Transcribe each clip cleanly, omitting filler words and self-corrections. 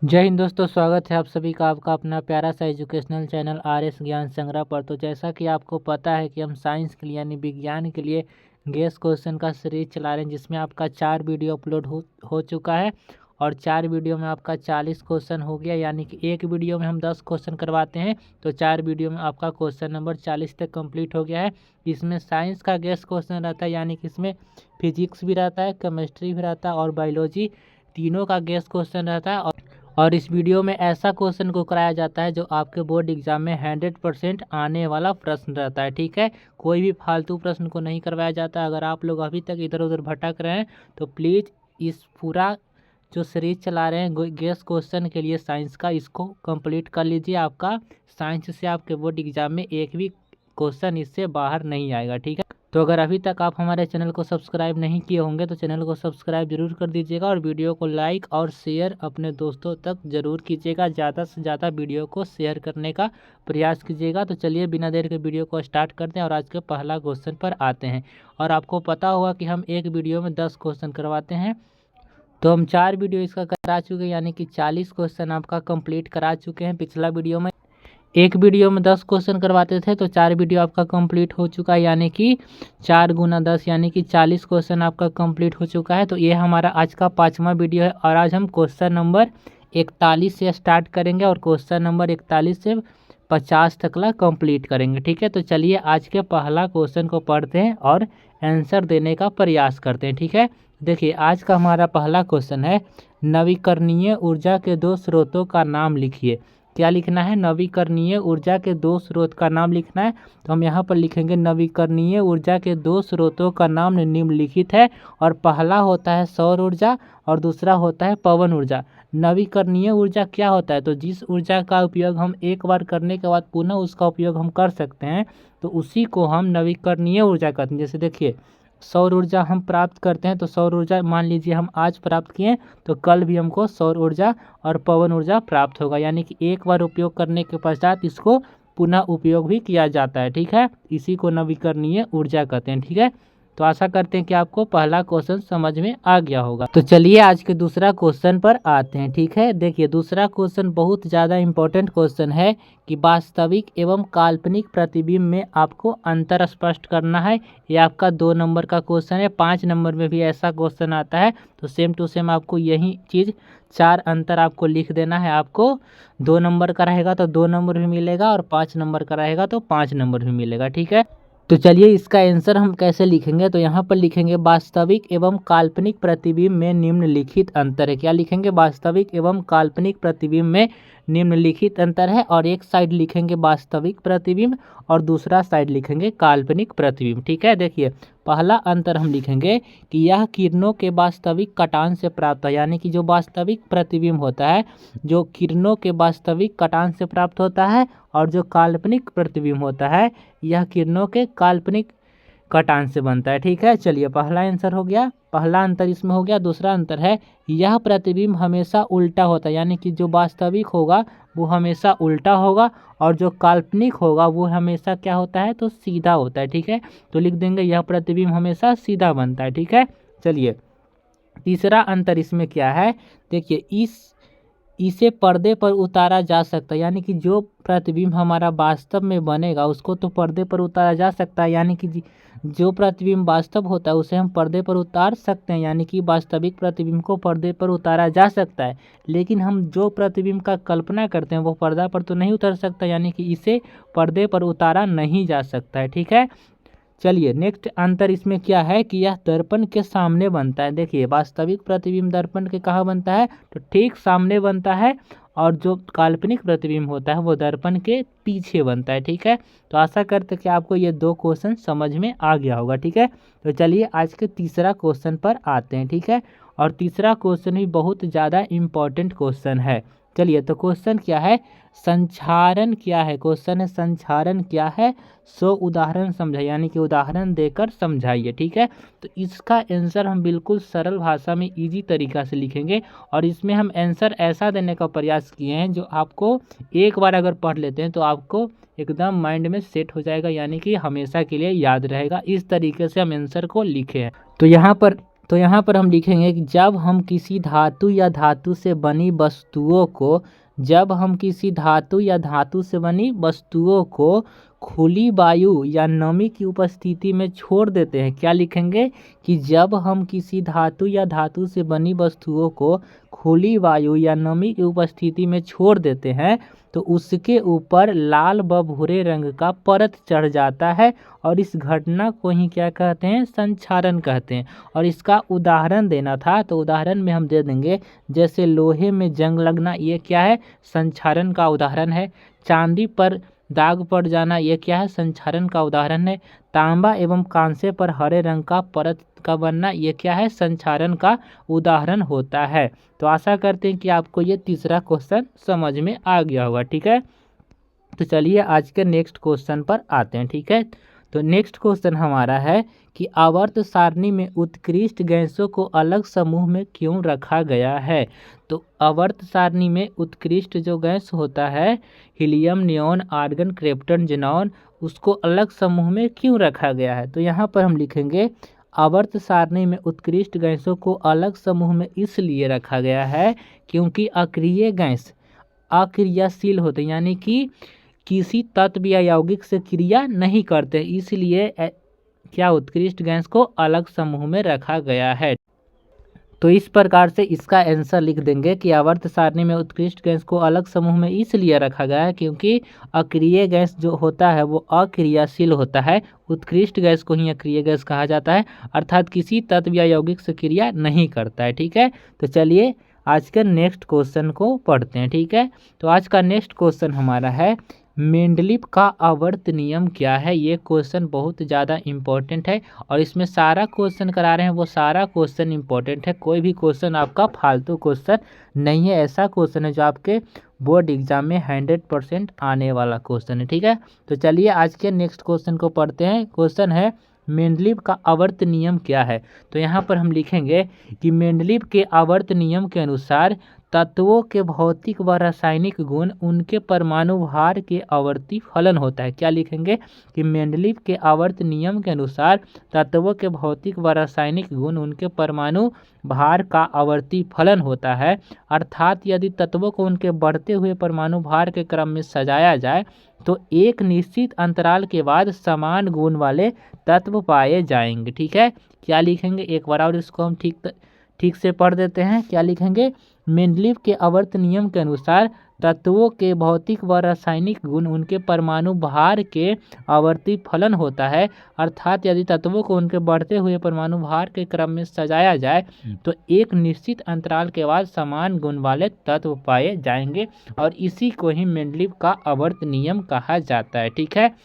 जय हिंद दोस्तों, स्वागत है आप सभी का आपका अपना प्यारा सा एजुकेशनल चैनल RS ज्ञान संग्रह पर। तो जैसा कि आपको पता है कि हम साइंस के लिए यानी विज्ञान के लिए गेस क्वेश्चन का सीरीज चला रहे हैं, जिसमें आपका 4 वीडियो अपलोड हो चुका है और 4 वीडियो में आपका 40 क्वेश्चन हो गया। यानी कि एक वीडियो में हम 10 क्वेश्चन करवाते हैं, तो 4 वीडियो में आपका क्वेश्चन नंबर 40 तक कंप्लीट हो गया है। इसमें साइंस का गेस क्वेश्चन रहता है, यानी कि इसमें फिजिक्स भी रहता है, केमिस्ट्री भी रहता है और बायोलॉजी तीनों का गेस क्वेश्चन रहता है। और इस वीडियो में ऐसा क्वेश्चन को कराया जाता है जो आपके बोर्ड एग्जाम में 100% आने वाला प्रश्न रहता है। ठीक है, कोई भी फालतू प्रश्न को नहीं करवाया जाता। अगर आप लोग अभी तक इधर उधर भटक रहे हैं तो प्लीज़ इस पूरा जो सीरीज चला रहे हैं गेस क्वेश्चन के लिए साइंस का, इसको कंप्लीट कर लीजिए। आपका साइंस से आपके बोर्ड एग्जाम में एक भी क्वेश्चन इससे बाहर नहीं आएगा। ठीक है, तो अगर अभी तक आप हमारे चैनल को सब्सक्राइब नहीं किए होंगे तो चैनल को सब्सक्राइब जरूर कर दीजिएगा और वीडियो को लाइक और शेयर अपने दोस्तों तक जरूर कीजिएगा। ज़्यादा से ज़्यादा वीडियो को शेयर करने का प्रयास कीजिएगा। तो चलिए बिना देर के वीडियो को स्टार्ट करते हैं और आज के पहला क्वेश्चन पर आते हैं। और आपको पता होगा कि हम एक वीडियो में 10 क्वेश्चन करवाते हैं, तो हम 4 वीडियो इसका करा चुके हैं, यानी कि 40 क्वेश्चन आपका कंप्लीट करा चुके हैं। पिछला वीडियो में एक वीडियो में 10 क्वेश्चन करवाते थे, तो 4 वीडियो आपका कंप्लीट हो चुका है, यानी कि 4 गुना 10 यानी कि 40 क्वेश्चन आपका कंप्लीट हो चुका है। तो ये हमारा आज का 5वां वीडियो है और आज हम क्वेश्चन नंबर 41 से स्टार्ट करेंगे और क्वेश्चन नंबर 41 से 50 तकला कंप्लीट करेंगे। ठीक है, तो चलिए आज के पहला क्वेश्चन को पढ़ते हैं और आंसर देने का प्रयास करते हैं। ठीक है, देखिए आज का हमारा पहला क्वेश्चन है, नवीकरणीय ऊर्जा के 2 स्रोतों का नाम लिखिए। क्या लिखना है? नवीकरणीय ऊर्जा के 2 स्रोत का नाम लिखना है। तो हम यहाँ पर लिखेंगे नवीकरणीय ऊर्जा के 2 स्रोतों का नाम निम्नलिखित है। और पहला होता है सौर ऊर्जा और दूसरा होता है पवन ऊर्जा। नवीकरणीय ऊर्जा क्या होता है? तो जिस ऊर्जा का उपयोग हम एक बार करने के बाद पुनः उसका उपयोग हम कर सकते हैं, तो उसी को हम नवीकरणीय ऊर्जा कहते हैं। जैसे देखिए, सौर ऊर्जा हम प्राप्त करते हैं, तो सौर ऊर्जा मान लीजिए हम आज प्राप्त किए तो कल भी हमको सौर ऊर्जा और पवन ऊर्जा प्राप्त होगा। यानी कि एक बार उपयोग करने के पश्चात इसको पुनः उपयोग भी किया जाता है। ठीक है, इसी को नवीकरणीय ऊर्जा कहते हैं। ठीक है, तो आशा करते हैं कि आपको पहला क्वेश्चन समझ में आ गया होगा। तो चलिए आज के दूसरा क्वेश्चन पर आते हैं। ठीक है, देखिए दूसरा क्वेश्चन बहुत ज़्यादा इम्पोर्टेंट क्वेश्चन है कि वास्तविक एवं काल्पनिक प्रतिबिंब में आपको अंतर स्पष्ट करना है। ये आपका 2 नंबर का क्वेश्चन है। 5 नंबर में भी ऐसा क्वेश्चन आता है, तो सेम टू सेम आपको यही चीज़ 4 अंतर आपको लिख देना है। आपको 2 नंबर का रहेगा तो 2 नंबर भी मिलेगा और 5 नंबर का रहेगा तो 5 नंबर भी मिलेगा। ठीक है, तो चलिए इसका आंसर हम कैसे लिखेंगे? तो यहाँ पर लिखेंगे वास्तविक एवं काल्पनिक प्रतिबिंब में निम्नलिखित अंतर है। क्या लिखेंगे? वास्तविक एवं काल्पनिक प्रतिबिंब में निम्नलिखित अंतर है। और एक साइड लिखेंगे वास्तविक प्रतिबिंब और दूसरा साइड लिखेंगे काल्पनिक प्रतिबिंब। ठीक है, देखिए पहला अंतर हम लिखेंगे कि यह किरणों के वास्तविक कटान से प्राप्त है। यानी कि जो वास्तविक प्रतिबिंब होता है, जो किरणों के वास्तविक कटान से प्राप्त होता है, और जो काल्पनिक प्रतिबिंब होता है यह किरणों के काल्पनिक कटान से बनता है। ठीक है, चलिए पहला आंसर हो गया, पहला अंतर इसमें हो गया। दूसरा अंतर है यह प्रतिबिंब हमेशा उल्टा होता है। यानी कि जो वास्तविक होगा वो हमेशा उल्टा होगा और जो काल्पनिक होगा वो हमेशा क्या होता है? तो सीधा होता है। ठीक है, तो लिख देंगे यह प्रतिबिंब हमेशा सीधा बनता है। ठीक है, चलिए तीसरा अंतर इसमें क्या है? देखिए इसे पर्दे पर उतारा जा सकता है। यानी कि जो प्रतिबिंब हमारा वास्तव में बनेगा उसको तो पर्दे पर उतारा जा सकता है। यानी कि जो प्रतिबिंब वास्तव होता है उसे हम पर्दे पर उतार सकते हैं। यानी कि वास्तविक प्रतिबिंब को पर्दे पर उतारा जा सकता है, लेकिन हम जो प्रतिबिंब का कल्पना करते हैं वो पर्दा पर तो नहीं उतर सकता। यानी कि इसे पर्दे पर उतारा नहीं जा सकता है। ठीक है, चलिए नेक्स्ट अंतर इसमें क्या है कि यह दर्पण के सामने बनता है। देखिए वास्तविक प्रतिबिंब दर्पण के कहाँ बनता है? तो ठीक सामने बनता है, और जो काल्पनिक प्रतिबिंब होता है वो दर्पण के पीछे बनता है। ठीक है, तो आशा करते हैं कि आपको ये 2 क्वेश्चन समझ में आ गया होगा। ठीक है, तो चलिए आज के तीसरा क्वेश्चन पर आते हैं। ठीक है, और तीसरा क्वेश्चन भी बहुत ज़्यादा इम्पोर्टेंट क्वेश्चन है। चलिए तो क्वेश्चन क्या है? संचारण क्या है? क्वेश्चन है संचारण क्या है, सो उदाहरण समझाइए। यानी कि उदाहरण देकर समझाइए। ठीक है, तो इसका आंसर हम बिल्कुल सरल भाषा में इजी तरीका से लिखेंगे और इसमें हम आंसर ऐसा देने का प्रयास किए हैं जो आपको एक बार अगर पढ़ लेते हैं तो आपको एकदम माइंड में सेट हो जाएगा, यानी कि हमेशा के लिए याद रहेगा। इस तरीके से हम आंसर को लिखे हैं। तो यहाँ पर तो यहाँ पर हम लिखेंगे कि जब हम किसी धातु या धातु से बनी वस्तुओं को खुली वायु या नमी की उपस्थिति में छोड़ देते हैं। क्या लिखेंगे कि जब हम किसी धातु या धातु से बनी वस्तुओं को खुली वायु या नमी की उपस्थिति में छोड़ देते हैं तो उसके ऊपर लाल व भूरे रंग का परत चढ़ जाता है और इस घटना को ही क्या कहते हैं, संक्षारण कहते हैं। और इसका उदाहरण देना था तो उदाहरण में हम दे देंगे, जैसे लोहे में जंग लगना, ये क्या है, संक्षारण का उदाहरण है। चांदी पर दाग पड़ जाना, ये क्या है, संक्षारण का उदाहरण है। तांबा एवं कांसे पर हरे रंग का परत का बनना, ये क्या है, संक्षारण का उदाहरण होता है। तो आशा करते हैं कि आपको ये तीसरा क्वेश्चन समझ में आ गया होगा। ठीक है, तो चलिए आज के नेक्स्ट क्वेश्चन पर आते हैं। ठीक है, तो नेक्स्ट क्वेश्चन हमारा है कि आवर्त सारणी में उत्कृष्ट गैसों को अलग समूह में क्यों रखा गया है। तो आवर्त सारणी में उत्कृष्ट जो गैस होता है, helium, neon, argon, krypton, xenon, उसको अलग समूह में क्यों रखा गया है। तो यहाँ पर हम लिखेंगे आवर्त सारणी में उत्कृष्ट गैसों को अलग समूह में इसलिए रखा गया है क्योंकि अक्रिय गैस अक्रियाशील होते हैं, यानी कि किसी तत्व या यौगिक से क्रिया नहीं करते, इसलिए क्या उत्कृष्ट गैस को अलग समूह में रखा गया है। तो इस प्रकार से इसका आंसर लिख देंगे कि आवर्त सारणी में उत्कृष्ट गैस को अलग समूह में इसलिए रखा गया है क्योंकि अक्रिय गैस जो होता है वो अक्रियाशील होता है। उत्कृष्ट गैस को ही अक्रिय गैस कहा जाता है, अर्थात किसी तत्व या यौगिक से क्रिया नहीं करता है। ठीक है, तो चलिए आज के नेक्स्ट क्वेश्चन को पढ़ते हैं। ठीक है, तो आज का नेक्स्ट क्वेश्चन हमारा है मेंडलीव का आवर्त नियम क्या है। ये क्वेश्चन बहुत ज़्यादा इम्पोर्टेंट है और इसमें सारा क्वेश्चन करा रहे हैं वो सारा क्वेश्चन इम्पोर्टेंट है। कोई भी क्वेश्चन आपका फालतू क्वेश्चन नहीं है, ऐसा क्वेश्चन है जो आपके बोर्ड एग्जाम में 100% आने वाला क्वेश्चन है। ठीक है, तो चलिए आज के नेक्स्ट क्वेश्चन को पढ़ते हैं। क्वेश्चन है मेंडलीव का आवर्त नियम क्या है। तो यहाँ पर हम लिखेंगे कि मेंडलीव के आवर्त नियम के अनुसार तत्वों के भौतिक व रासायनिक गुण उनके परमाणु भार के आवर्ती फलन होता है। क्या लिखेंगे कि मेंडलीव के आवर्त नियम के अनुसार तत्वों के भौतिक व रासायनिक गुण उनके परमाणु भार का आवर्ती फलन होता है, अर्थात यदि तत्वों को उनके बढ़ते हुए परमाणु भार के क्रम में सजाया जाए तो एक निश्चित अंतराल के बाद समान गुण वाले तत्व पाए जाएंगे। ठीक है, क्या लिखेंगे, एक बार और इसको हम ठीक से पढ़ देते हैं। क्या लिखेंगे, मेंडलीव के आवर्त नियम के अनुसार तत्वों के भौतिक व रासायनिक गुण उनके परमाणु भार के आवर्ती फलन होता है, अर्थात यदि तत्वों को उनके बढ़ते हुए परमाणु भार के क्रम में सजाया जाए तो एक निश्चित अंतराल के बाद समान गुण वाले तत्व पाए जाएंगे और इसी को ही मेंडलीव का आवर्त नियम कहा जाता है। ठीक है,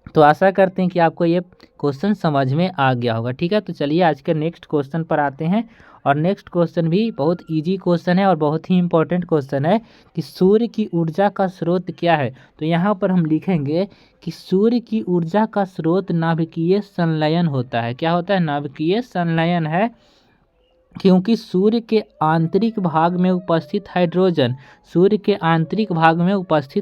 तो आशा करते हैं कि आपको ये क्वेश्चन समझ में आ गया होगा। ठीक है, तो चलिए आज के नेक्स्ट क्वेश्चन पर आते हैं और नेक्स्ट क्वेश्चन भी बहुत इजी क्वेश्चन है और बहुत ही इंपॉर्टेंट क्वेश्चन है कि सूर्य की ऊर्जा का स्रोत क्या है। तो यहाँ पर हम लिखेंगे कि सूर्य की ऊर्जा का स्रोत नाभिकीय संलयन होता है। क्या होता है, नाभिकीय संलयन है, क्योंकि सूर्य के आंतरिक भाग में उपस्थित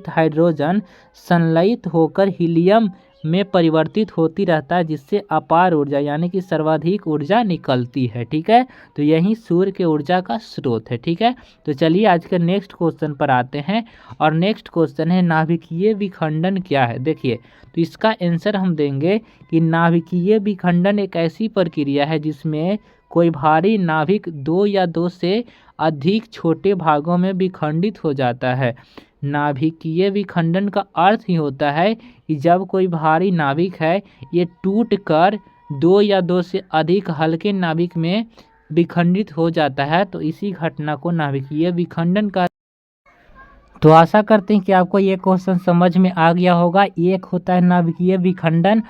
हाइड्रोजन संलयित होकर हीलियम में परिवर्तित होती रहता है, जिससे अपार ऊर्जा यानी कि सर्वाधिक ऊर्जा निकलती है। ठीक है, तो यही सूर्य के ऊर्जा का स्रोत है। ठीक है, तो चलिए आज के नेक्स्ट क्वेश्चन पर आते हैं और नेक्स्ट क्वेश्चन है नाभिकीय विखंडन क्या है। देखिए, तो इसका आंसर हम देंगे कि नाभिकीय विखंडन एक ऐसी प्रक्रिया है जिसमें कोई भारी नाभिक दो या दो से अधिक छोटे भागों में विखंडित हो जाता है। नाभिकीय विखंडन का अर्थ ही होता है कि जब कोई भारी नाभिक है ये टूट कर दो या दो से अधिक हल्के नाभिक में विखंडित हो जाता है, तो इसी घटना को नाभिकीय विखंडन का। तो आशा करते हैं कि आपको ये क्वेश्चन समझ में आ गया होगा। एक होता है नाभिकीय विखंडन,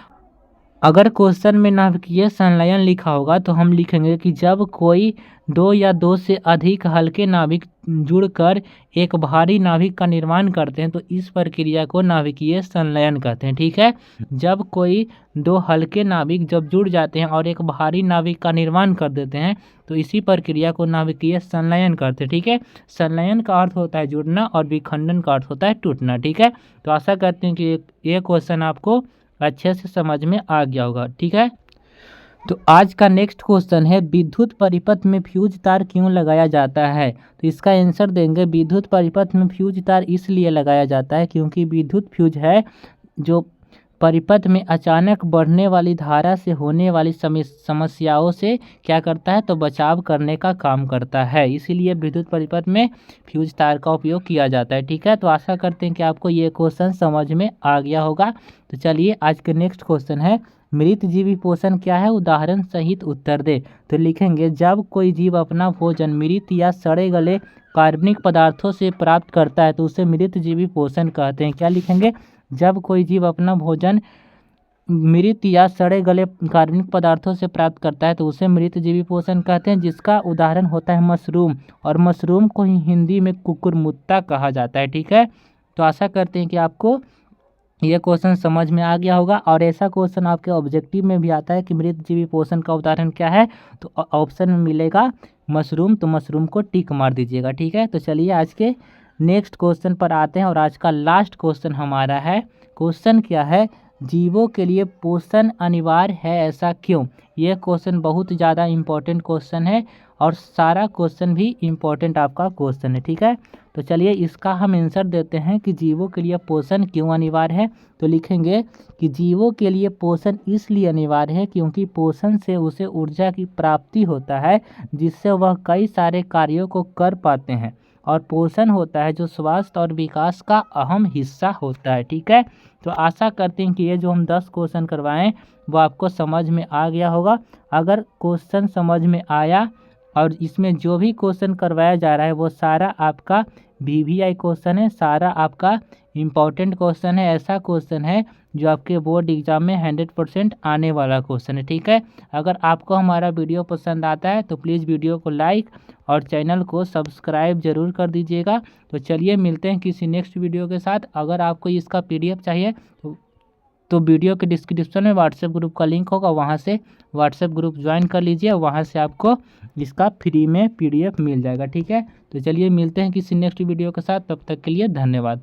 अगर क्वेश्चन में नाभिकीय संलयन लिखा होगा तो हम लिखेंगे कि जब कोई दो या दो से अधिक हल्के नाभिक जुड़कर एक भारी नाभिक का निर्माण करते हैं तो इस प्रक्रिया को नाभिकीय संलयन कहते हैं। ठीक है, जब कोई दो हल्के नाभिक जब जुड़ जाते हैं और एक भारी नाभिक का निर्माण कर देते हैं तो इसी प्रक्रिया को नाभिकीय संलयन करते हैं। ठीक है, संलयन का अर्थ होता है जुड़ना और विखंडन का अर्थ होता है टूटना। ठीक है, तो आशा करते हैं कि ये क्वेश्चन आपको अच्छे से समझ में आ गया होगा। ठीक है, तो आज का नेक्स्ट क्वेश्चन है विद्युत परिपथ में फ्यूज तार क्यों लगाया जाता है। तो इसका आंसर देंगे विद्युत परिपथ में फ्यूज तार इसलिए लगाया जाता है क्योंकि विद्युत फ्यूज है जो परिपथ में अचानक बढ़ने वाली धारा से होने वाली समस्याओं से क्या करता है तो बचाव करने का काम करता है, इसीलिए विद्युत परिपथ में फ्यूज तार का उपयोग किया जाता है। ठीक है, तो आशा करते हैं कि आपको ये क्वेश्चन समझ में आ गया होगा। तो चलिए आज के नेक्स्ट क्वेश्चन है मृत जीवी पोषण क्या है, उदाहरण सहित उत्तर दे। तो लिखेंगे जब कोई जीव अपना भोजन मृत या सड़े गले कार्बनिक पदार्थों से प्राप्त करता है तो उसे मृत जीवी पोषण कहते हैं। क्या लिखेंगे, जब कोई जीव अपना भोजन मृत या सड़े गले कार्बनिक पदार्थों से प्राप्त करता है तो उसे मृत जीवी पोषण कहते हैं, जिसका उदाहरण होता है मशरूम, और मशरूम को ही हिंदी में कुकुरमुत्ता कहा जाता है। ठीक है, तो आशा करते हैं कि आपको ये क्वेश्चन समझ में आ गया होगा। और ऐसा क्वेश्चन आपके ऑब्जेक्टिव में भी आता है कि मृत जीवी पोषण का उदाहरण क्या है, तो ऑप्शन में मिलेगा मशरूम, तो मशरूम को टिक मार दीजिएगा। ठीक है, तो चलिए आज के नेक्स्ट क्वेश्चन पर आते हैं और आज का लास्ट क्वेश्चन हमारा है, क्वेश्चन क्या है, जीवों के लिए पोषण अनिवार्य है ऐसा क्यों। यह क्वेश्चन बहुत ज़्यादा इम्पोर्टेंट क्वेश्चन है और सारा क्वेश्चन भी इम्पोर्टेंट आपका क्वेश्चन है। ठीक है, तो चलिए इसका हम आंसर देते हैं कि जीवों के लिए पोषण क्यों अनिवार्य है। तो लिखेंगे कि जीवों के लिए पोषण इसलिए अनिवार्य है क्योंकि पोषण से उसे ऊर्जा की प्राप्ति होता है जिससे वह कई सारे कार्यों को कर पाते हैं, और पोषण होता है जो स्वास्थ्य और विकास का अहम हिस्सा होता है। ठीक है, तो आशा करते हैं कि ये जो हम 10 क्वेश्चन करवाएं वो आपको समझ में आ गया होगा। अगर क्वेश्चन समझ में आया और इसमें जो भी क्वेश्चन करवाया जा रहा है वो सारा आपका VVI क्वेश्चन है, सारा आपका इम्पॉर्टेंट क्वेश्चन है, ऐसा क्वेश्चन है जो आपके बोर्ड एग्जाम में 100% आने वाला क्वेश्चन है। ठीक है, अगर आपको हमारा वीडियो पसंद आता है तो प्लीज़ वीडियो को लाइक और चैनल को सब्सक्राइब जरूर कर दीजिएगा। तो चलिए मिलते हैं किसी नेक्स्ट वीडियो के साथ। अगर आपको इसका PDF चाहिए तो वीडियो के डिस्क्रिप्शन में व्हाट्सएप ग्रुप का लिंक होगा, वहाँ से व्हाट्सएप ग्रुप ज्वाइन कर लीजिए, वहाँ से आपको इसका फ्री में PDF मिल जाएगा। ठीक है, तो चलिए मिलते हैं किसी नेक्स्ट वीडियो के साथ, तब तक के लिए धन्यवाद।